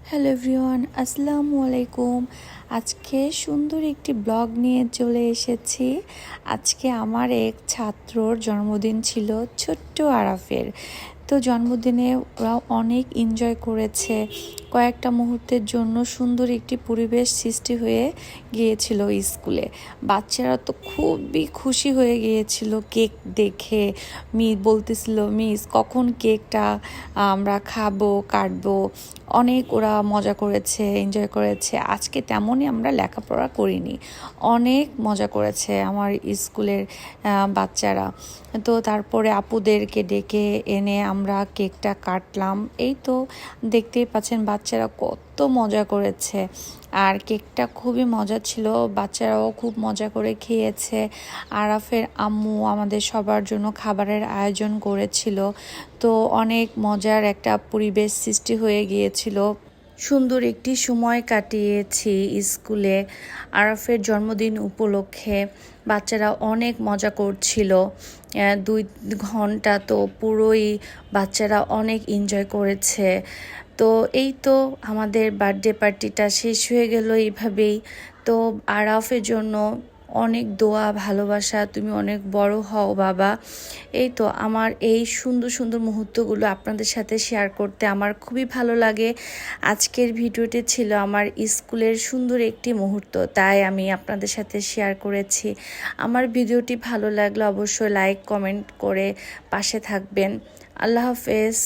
Hello everyone, আসসালামু আলাইকুম। আজকে সুন্দর একটি ব্লগ নিয়ে চলে এসেছি। আজকে আমার এক ছাত্রর জন্মদিন ছিল, ছোট্ট আরাফের। তো জন্মদিনে ওরা অনেক এনজয় করেছে। কয়েকটা মুহূর্তের জন্য সুন্দর একটি পরিবেশ সৃষ্টি হয়ে গিয়েছিল স্কুলে। বাচ্চারা তো খুবই খুশি হয়ে গিয়েছিল কেক দেখে। বলতেছিল, মিস কখন কেকটা আমরা খাবো, কাটবো। অনেক ওরা মজা করেছে, এনজয় করেছে। আজকে তেমনই আমরা লেখাপড়া করিনি, অনেক মজা করেছে আমার স্কুলের বাচ্চারা। তো তারপরে আপুদেরকে ডেকে এনে আমরা কেকটা কাটলাম। এই তো দেখতেই পাচ্ছেন বাচ্চারা কত মজা করেছে, আর কেকটা খুবই মজা ছিল। বাচ্চারাও খুব মজা করে খেয়েছে। আরাফের আম্মু আমাদের সবার জন্য খাবারের আয়োজন করেছিল। তো অনেক মজার একটা পরিবেশ সৃষ্টি হয়ে গিয়েছিল। সুন্দর একটি সময় কাটিয়েছি স্কুলে আরাফের জন্মদিন উপলক্ষে। বাচ্চারা অনেক মজা করছিল। 2 ঘন্টা তো পুরোই বাচ্চারা অনেক এনজয় করেছে। তো এই তো আমাদের বার্থডে পার্টিটা শেষ হয়ে গেল এইভাবেই। তো আরাফের জন্য অনেক দোয়া, ভালোবাসা। তুমি অনেক বড় হও বাবা। এই তো আমার এই সুন্দর সুন্দর মুহূর্তগুলো আপনাদের সাথে শেয়ার করতে আমার খুবই ভালো লাগে। আজকের ভিডিওটি ছিল আমার স্কুলের সুন্দর একটি মুহূর্ত, তাই আমি আপনাদের সাথে শেয়ার করেছি। আমার ভিডিওটি ভালো লাগলে অবশ্যই লাইক কমেন্ট করে পাশে থাকবেন। আল্লাহ হাফেজ।